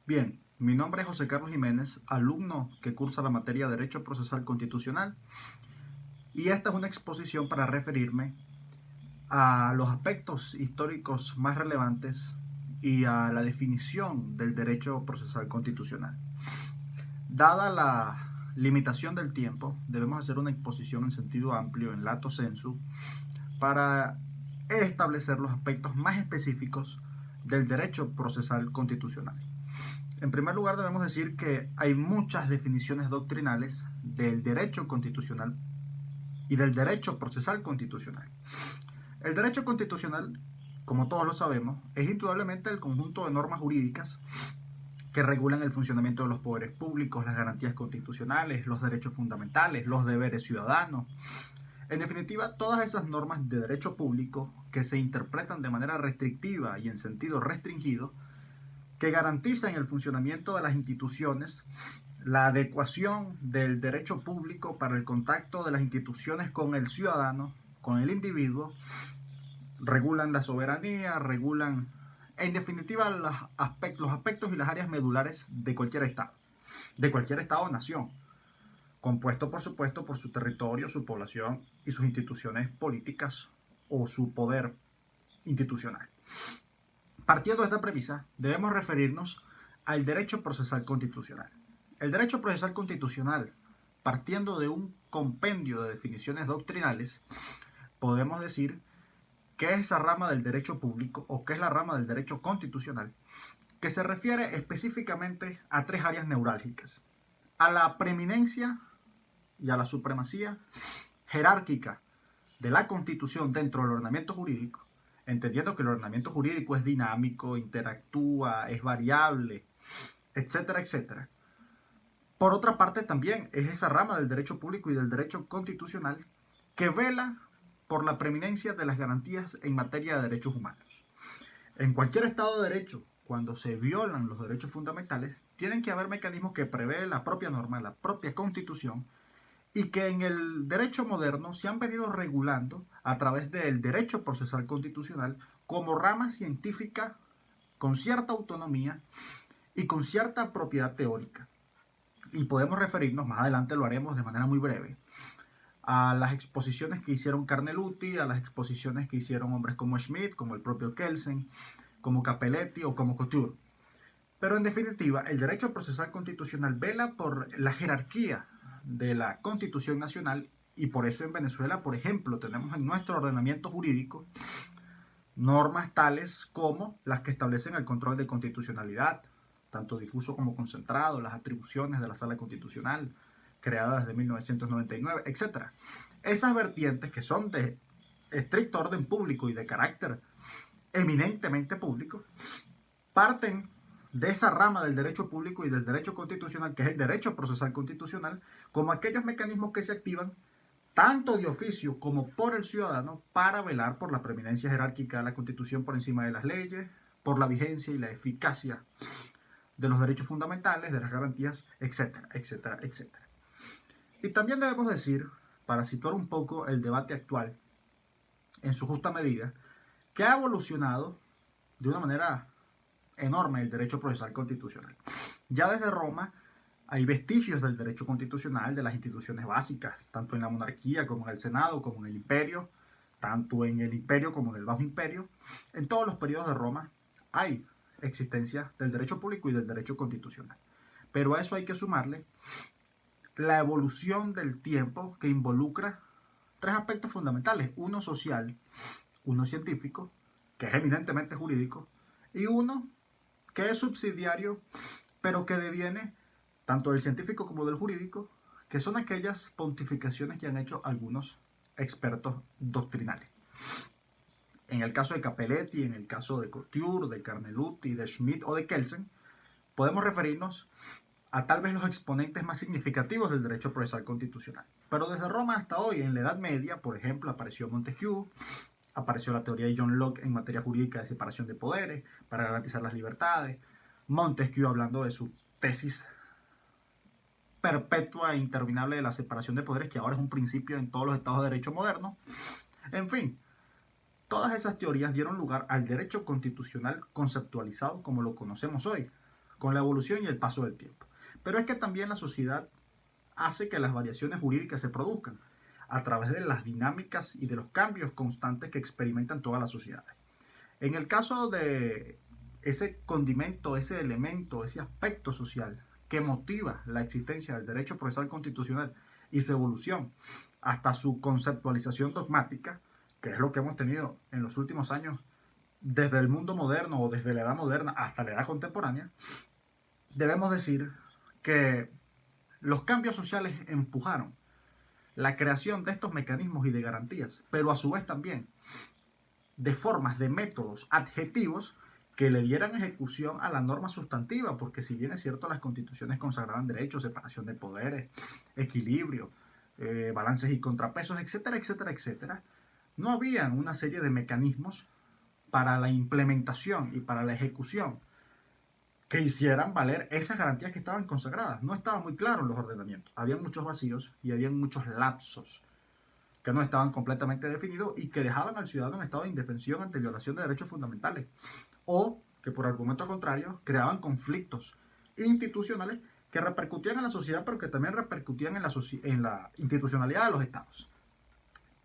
Bien, mi nombre es José Carlos Jiménez, alumno que cursa la materia de Derecho Procesal Constitucional, y esta es una exposición para referirme a los aspectos históricos más relevantes y a la definición del derecho procesal constitucional. Dada la limitación del tiempo, debemos hacer una exposición en sentido amplio, en lato sensu, para establecer los aspectos más específicos del derecho procesal constitucional. En primer lugar, debemos decir que hay muchas definiciones doctrinales del derecho constitucional y del derecho procesal constitucional. El derecho constitucional, como todos lo sabemos, es indudablemente el conjunto de normas jurídicas que regulan el funcionamiento de los poderes públicos, las garantías constitucionales, los derechos fundamentales, los deberes ciudadanos. En definitiva, todas esas normas de derecho público que se interpretan de manera restrictiva y en sentido restringido, que garantizan el funcionamiento de las instituciones, la adecuación del derecho público para el contacto de las instituciones con el ciudadano, con el individuo, regulan la soberanía, regulan, en definitiva, los aspectos y las áreas medulares de cualquier Estado o nación, compuesto, por supuesto, por su territorio, su población y sus instituciones políticas o su poder institucional. Partiendo de esta premisa, debemos referirnos al derecho procesal constitucional. El derecho procesal constitucional, partiendo de un compendio de definiciones doctrinales, podemos decir que es esa rama del derecho público o que es la rama del derecho constitucional, que se refiere específicamente a tres áreas neurálgicas: a la preeminencia y a la supremacía jerárquica de la Constitución dentro del ordenamiento jurídico, entendiendo que el ordenamiento jurídico es dinámico, interactúa, es variable, etcétera, etcétera. Por otra parte, también es esa rama del derecho público y del derecho constitucional que vela por la preeminencia de las garantías en materia de derechos humanos. En cualquier Estado de Derecho, cuando se violan los derechos fundamentales, tienen que haber mecanismos que prevé la propia norma, la propia Constitución, y que en el derecho moderno se han venido regulando a través del derecho procesal constitucional como rama científica con cierta autonomía y con cierta propiedad teórica. Y podemos referirnos, más adelante lo haremos de manera muy breve, a las exposiciones que hicieron Carnelutti, a las exposiciones que hicieron hombres como Schmidt, como el propio Kelsen, como Capelletti o como Couture. Pero en definitiva, el derecho procesal constitucional vela por la jerarquía de la Constitución Nacional, y por eso en Venezuela, por ejemplo, tenemos en nuestro ordenamiento jurídico normas tales como las que establecen el control de constitucionalidad, tanto difuso como concentrado, las atribuciones de la Sala Constitucional, creada desde 1999, etc. Esas vertientes que son de estricto orden público y de carácter eminentemente público, parten de esa rama del derecho público y del derecho constitucional, que es el derecho procesal constitucional, como aquellos mecanismos que se activan tanto de oficio como por el ciudadano para velar por la preeminencia jerárquica de la Constitución por encima de las leyes, por la vigencia y la eficacia de los derechos fundamentales, de las garantías, etcétera, etcétera, etcétera. Y también debemos decir, para situar un poco el debate actual en su justa medida, que ha evolucionado de una manera enorme el derecho procesal constitucional. Ya desde Roma hay vestigios del derecho constitucional, de las instituciones básicas, tanto en la monarquía como en el Senado, como en el imperio, tanto en el imperio como en el bajo imperio. En todos los periodos de Roma hay existencia del derecho público y del derecho constitucional. Pero a eso hay que sumarle la evolución del tiempo, que involucra tres aspectos fundamentales: uno social, uno científico, que es eminentemente jurídico, y uno que es subsidiario, pero que deviene tanto del científico como del jurídico, que son aquellas pontificaciones que han hecho algunos expertos doctrinales. En el caso de Capelletti, en el caso de Couture, de Carnelutti, de Schmidt o de Kelsen, podemos referirnos a tal vez los exponentes más significativos del derecho procesal constitucional. Pero desde Roma hasta hoy, en la Edad Media, por ejemplo, apareció Montesquieu, apareció la teoría de John Locke en materia jurídica de separación de poderes para garantizar las libertades, Montesquieu hablando de su tesis perpetua e interminable de la separación de poderes, que ahora es un principio en todos los estados de derecho modernos. En fin, todas esas teorías dieron lugar al derecho constitucional conceptualizado como lo conocemos hoy, con la evolución y el paso del tiempo. Pero es que también la sociedad hace que las variaciones jurídicas se produzcan a través de las dinámicas y de los cambios constantes que experimentan todas las sociedades. En el caso de ese condimento, ese elemento, ese aspecto social que motiva la existencia del derecho procesal constitucional y su evolución hasta su conceptualización dogmática, que es lo que hemos tenido en los últimos años desde el mundo moderno o desde la edad moderna hasta la edad contemporánea, debemos decir que los cambios sociales empujaron la creación de estos mecanismos y de garantías, pero a su vez también de formas, de métodos, adjetivos que le dieran ejecución a la norma sustantiva, porque si bien es cierto las constituciones consagraban derechos, separación de poderes, equilibrio, balances y contrapesos, etcétera, etcétera, etcétera, no había una serie de mecanismos para la implementación y para la ejecución que hicieran valer esas garantías que estaban consagradas. No estaban muy claros los ordenamientos, había muchos vacíos y había muchos lapsos que no estaban completamente definidos y que dejaban al ciudadano en estado de indefensión ante violación de derechos fundamentales, o que por argumento contrario creaban conflictos institucionales que repercutían en la sociedad, pero que también repercutían en la institucionalidad de los estados.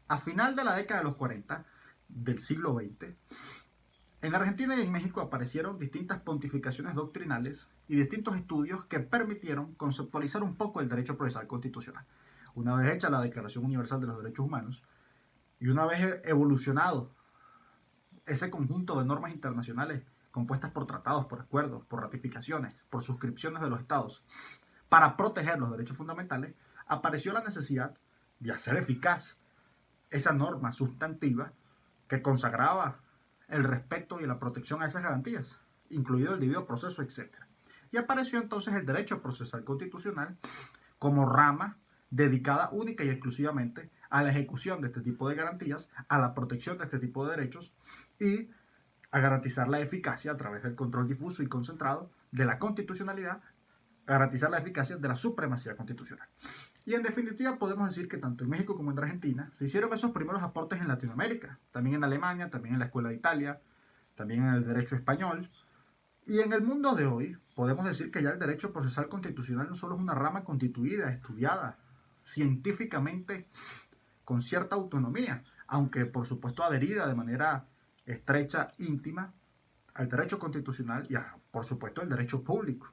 A final de la década de los 40 del siglo XX, en Argentina y en México aparecieron distintas pontificaciones doctrinales y distintos estudios que permitieron conceptualizar un poco el derecho procesal constitucional. Una vez hecha la Declaración Universal de los Derechos Humanos y una vez evolucionado ese conjunto de normas internacionales compuestas por tratados, por acuerdos, por ratificaciones, por suscripciones de los estados para proteger los derechos fundamentales, apareció la necesidad de hacer eficaz esa norma sustantiva que consagraba el respeto y la protección a esas garantías, incluido el debido proceso, etc. Y apareció entonces el derecho procesal constitucional como rama dedicada única y exclusivamente a la ejecución de este tipo de garantías, a la protección de este tipo de derechos y a garantizar la eficacia a través del control difuso y concentrado de la constitucionalidad, garantizar la eficacia de la supremacía constitucional. Y en definitiva podemos decir que tanto en México como en Argentina se hicieron esos primeros aportes en Latinoamérica, también en Alemania, también en la Escuela de Italia, también en el derecho español. Y en el mundo de hoy podemos decir que ya el derecho procesal constitucional no solo es una rama constituida, estudiada científicamente con cierta autonomía, aunque por supuesto adherida de manera estrecha, íntima, al derecho constitucional y por supuesto al derecho público,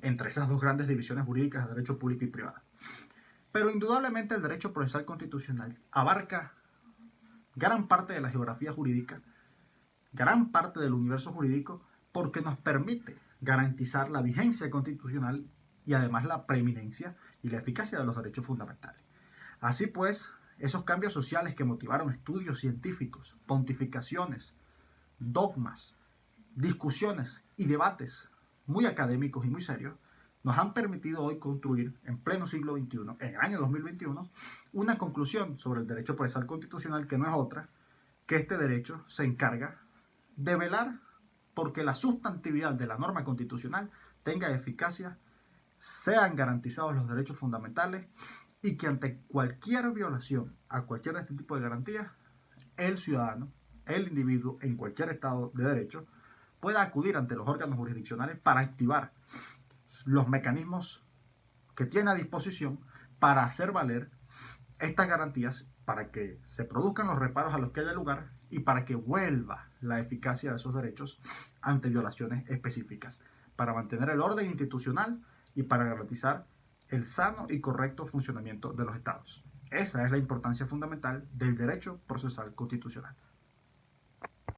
entre esas dos grandes divisiones jurídicas de derecho público y privado. Pero indudablemente el derecho procesal constitucional abarca gran parte de la geografía jurídica, gran parte del universo jurídico, porque nos permite garantizar la vigencia constitucional y además la preeminencia y la eficacia de los derechos fundamentales. Así pues, esos cambios sociales que motivaron estudios científicos, pontificaciones, dogmas, discusiones y debates muy académicos y muy serios, nos han permitido hoy construir en pleno siglo XXI, en el año 2021, una conclusión sobre el derecho procesal constitucional que no es otra que este derecho se encarga de velar porque la sustantividad de la norma constitucional tenga eficacia, sean garantizados los derechos fundamentales y que ante cualquier violación a cualquier de este tipo de garantías, el ciudadano, el individuo en cualquier estado de derecho, pueda acudir ante los órganos jurisdiccionales para activar los mecanismos que tiene a disposición para hacer valer estas garantías, para que se produzcan los reparos a los que haya lugar y para que vuelva la eficacia de esos derechos ante violaciones específicas, para mantener el orden institucional y para garantizar el sano y correcto funcionamiento de los estados. Esa es la importancia fundamental del derecho procesal constitucional.